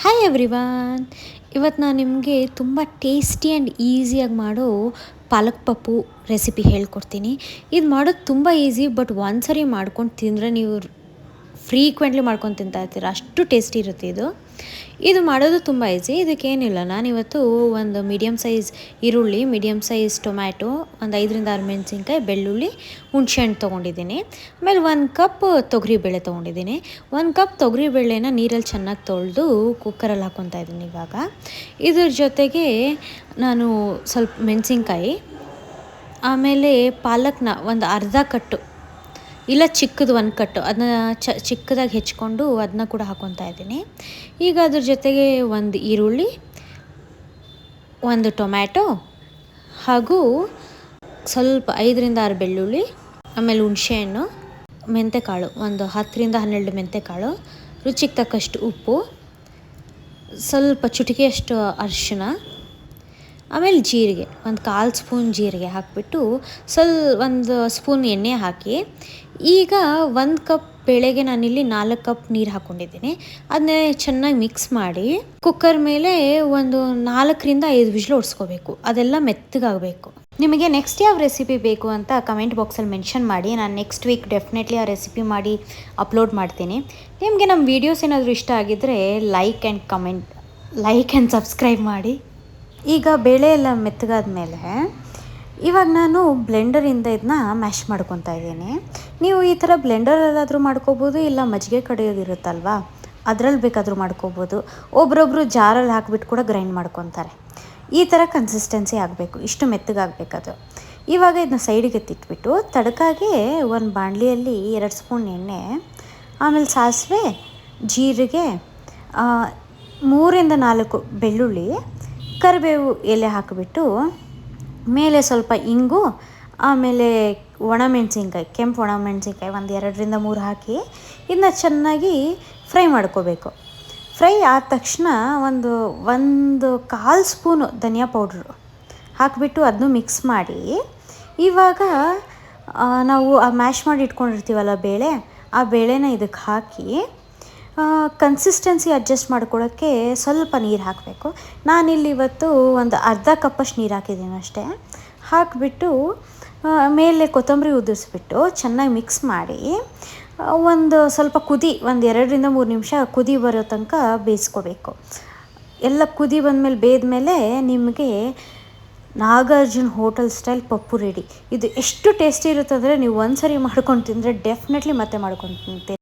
Hi everyone. ಇವತ್ತು ನಾನು ನಿಮಗೆ ತುಂಬ ಟೇಸ್ಟಿ ಆ್ಯಂಡ್ ಈಸಿಯಾಗಿ ಮಾಡೋ ಪಾಲಕ್ ಪಪ್ಪು ರೆಸಿಪಿ ಹೇಳ್ಕೊಡ್ತೀನಿ. ಇದು ಮಾಡೋದು ತುಂಬ ಈಸಿ, ಬಟ್ ಒಂದು ಸರಿ ಮಾಡ್ಕೊಂಡು ತಿಂದರೆ ನೀವು ಫ್ರೀಕ್ವೆಂಟ್ಲಿ ಮಾಡ್ಕೊಂಡು ತಿಂತಾ ಇರ್ತೀರ, ಅಷ್ಟು ಟೇಸ್ಟಿ ಇರುತ್ತೆ ಇದು ಮಾಡೋದು ತುಂಬ ಈಸಿ. ಇದಕ್ಕೇನಿಲ್ಲ, ನಾನಿವತ್ತು ಒಂದು ಮೀಡಿಯಮ್ ಸೈಜ್ ಈರುಳ್ಳಿ, ಮೀಡಿಯಮ್ ಸೈಜ್ ಟೊಮ್ಯಾಟೊ, ಒಂದು 5-6 ಮೆಣಸಿನ್ಕಾಯಿ, ಬೆಳ್ಳುಳ್ಳಿ, ಹುಣಸೆಹಣ್ಣು ತೊಗೊಂಡಿದ್ದೀನಿ. ಆಮೇಲೆ 1 ಕಪ್ ತೊಗರಿಬೇಳೆ ತೊಗೊಂಡಿದ್ದೀನಿ. 1 ಕಪ್ ತೊಗರಿಬೇಳೆನ ನೀರಲ್ಲಿ ಚೆನ್ನಾಗಿ ತೊಳೆದು ಕುಕ್ಕರಲ್ಲಿ ಹಾಕ್ಕೊತಾ ಇದ್ದೀನಿ. ಇವಾಗ ಇದ್ರ ಜೊತೆಗೆ ನಾನು ಸ್ವಲ್ಪ ಮೆಣಸಿನ್ಕಾಯಿ, ಆಮೇಲೆ ಪಾಲಕ್ನ ಒಂದು ಅರ್ಧ ಕಟ್ಟು ಇಲ್ಲ ಚಿಕ್ಕದು 1 ಕಟ್ಟು ಅದನ್ನ ಚಿಕ್ಕದಾಗಿ ಹೆಚ್ಕೊಂಡು ಅದನ್ನ ಕೂಡ ಹಾಕ್ಕೊತಾ ಇದ್ದೀನಿ. ಈಗ ಅದ್ರ ಜೊತೆಗೆ ಒಂದು ಈರುಳ್ಳಿ, ಒಂದು ಟೊಮ್ಯಾಟೊ, ಹಾಗೂ ಸ್ವಲ್ಪ 5-6 ಬೆಳ್ಳುಳ್ಳಿ, ಆಮೇಲೆ ಹುಣಸೆಹಣ್ಣು, ಮೆಂತೆಕಾಳು ಒಂದು 10-12 ಮೆಂತೆಕಾಳು, ರುಚಿಗೆ ತಕ್ಕಷ್ಟು ಉಪ್ಪು, ಸ್ವಲ್ಪ ಚುಟಿಕೆಯಷ್ಟು ಅರಿಶಿನ, ಆಮೇಲೆ ಜೀರಿಗೆ, ಒಂದು 1/4 ಸ್ಪೂನ್ ಜೀರಿಗೆ ಹಾಕಿಬಿಟ್ಟು ಒಂದು ಸ್ಪೂನ್ ಎಣ್ಣೆ ಹಾಕಿ, ಈಗ 1 ಕಪ್ ಬೇಳೆಗೆ ನಾನಿಲ್ಲಿ 4 ಕಪ್ ನೀರು ಹಾಕ್ಕೊಂಡಿದ್ದೀನಿ. ಅದನ್ನೇ ಚೆನ್ನಾಗಿ ಮಿಕ್ಸ್ ಮಾಡಿ ಕುಕ್ಕರ್ ಮೇಲೆ ಒಂದು 4-5 ವಿಜಿಲ್ ಹೊಡ್ಸ್ಕೋಬೇಕು. ಅದೆಲ್ಲ ಮೆತ್ತಗಾಗಬೇಕು. ನಿಮಗೆ ನೆಕ್ಸ್ಟ್ ಯಾವ ರೆಸಿಪಿ ಬೇಕು ಅಂತ ಕಮೆಂಟ್ ಬಾಕ್ಸಲ್ಲಿ ಮೆನ್ಷನ್ ಮಾಡಿ. ನಾನು ನೆಕ್ಸ್ಟ್ ವೀಕ್ ಡೆಫಿನೆಟ್ಲಿ ಆ ರೆಸಿಪಿ ಮಾಡಿ ಅಪ್ಲೋಡ್ ಮಾಡ್ತೀನಿ. ನಿಮಗೆ ನಮ್ಮ ವೀಡಿಯೋಸ್ ಏನಾದರೂ ಇಷ್ಟ ಆಗಿದ್ದರೆ ಲೈಕ್ ಆ್ಯಂಡ್ ಸಬ್ಸ್ಕ್ರೈಬ್ ಮಾಡಿ. ಈಗ ಬೇಳೆ ಎಲ್ಲ ಮೆತ್ತಗಾದ ಮೇಲೆ ಇವಾಗ ನಾನು ಬ್ಲೆಂಡರಿಂದ ಇದನ್ನ ಮ್ಯಾಶ್ ಮಾಡ್ಕೊತಾ ಇದ್ದೀನಿ. ನೀವು ಈ ಥರ ಬ್ಲೆಂಡರಲ್ಲಾದರೂ ಮಾಡ್ಕೋಬೋದು, ಇಲ್ಲ ಮಜ್ಜಿಗೆ ಕಡಿಯೋದಿರುತ್ತಲ್ವ ಅದರಲ್ಲಿ ಬೇಕಾದರೂ ಮಾಡ್ಕೋಬೋದು. ಒಬ್ರೊಬ್ಬರು ಜಾರಲ್ಲಿ ಹಾಕಿಬಿಟ್ಟು ಕೂಡ ಗ್ರೈಂಡ್ ಮಾಡ್ಕೊತಾರೆ. ಈ ಥರ ಕನ್ಸಿಸ್ಟೆನ್ಸಿ ಆಗಬೇಕು, ಇಷ್ಟು ಮೆತ್ತಗಾಗಬೇಕದು. ಇವಾಗ ಇದನ್ನ ಸೈಡಿಗೆ ಎತ್ತಿಟ್ಬಿಟ್ಟು ತಡಕಾಗೆ ಒಂದು ಬಾಣಲಿಯಲ್ಲಿ 2 ಸ್ಪೂನ್ ಎಣ್ಣೆ, ಆಮೇಲೆ ಸಾಸಿವೆ, ಜೀರಿಗೆ, 3-4 ಬೆಳ್ಳುಳ್ಳಿ, ಕರಿಬೇವು ಎಲೆ ಹಾಕಿಬಿಟ್ಟು ಮೇಲೆ ಸ್ವಲ್ಪ ಇಂಗು, ಆಮೇಲೆ ಒಣಮೆಣಸಿನ್ಕಾಯಿ, ಕೆಂಪು ಒಣಮೆಣಸಿನ್ಕಾಯಿ ಒಂದು 2-3 ಹಾಕಿ ಇದನ್ನ ಚೆನ್ನಾಗಿ ಫ್ರೈ ಮಾಡ್ಕೋಬೇಕು. ಫ್ರೈ ಆದ ತಕ್ಷಣ ಒಂದು 1/4 ಸ್ಪೂನು ಧನಿಯಾ ಪೌಡ್ರು ಹಾಕಿಬಿಟ್ಟು ಅದನ್ನು ಮಿಕ್ಸ್ ಮಾಡಿ, ಇವಾಗ ನಾವು ಆ ಮ್ಯಾಶ್ ಮಾಡಿ ಇಟ್ಕೊಂಡಿರ್ತೀವಲ್ಲ ಬೇಳೆ, ಆ ಬೇಳೆನ ಇದಕ್ಕೆ ಹಾಕಿ ಕನ್ಸಿಸ್ಟೆನ್ಸಿ ಅಡ್ಜಸ್ಟ್ ಮಾಡ್ಕೊಳ್ಳೋಕ್ಕೆ ಸ್ವಲ್ಪ ನೀರು ಹಾಕಬೇಕು. ನಾನಿಲ್ಲಿ ಇವತ್ತು ಒಂದು ಅರ್ಧ ಕಪ್ಪಷ್ಟು ನೀರು ಹಾಕಿದ್ದೀನಿ ಅಷ್ಟೇ. ಹಾಕಿಬಿಟ್ಟು ಮೇಲೆ ಕೊತ್ತಂಬರಿ ಉದುರಿಸ್ಬಿಟ್ಟು ಚೆನ್ನಾಗಿ ಮಿಕ್ಸ್ ಮಾಡಿ ಒಂದು ಸ್ವಲ್ಪ ಒಂದು 2-3 ನಿಮಿಷ ಕುದಿ ಬರೋ ತನಕ ಬೇಯಿಸ್ಕೋಬೇಕು. ಎಲ್ಲ ಕುದಿ ಬಂದಮೇಲೆ ಬೇಯ್ದಮೇಲೆ ನಿಮಗೆ Nagarjuna hotel style Pappu ready. ಇದು ಎಷ್ಟು ಟೇಸ್ಟಿ ಇರುತ್ತೆ ಅಂದರೆ ನೀವು ಒಂದು ಸರಿ ಮಾಡ್ಕೊಂಡು ತಿಂದರೆ ಡೆಫಿನೆಟ್ಲಿ ಮತ್ತೆ ಮಾಡ್ಕೊಂಡು ತಿಂತೀರಿ.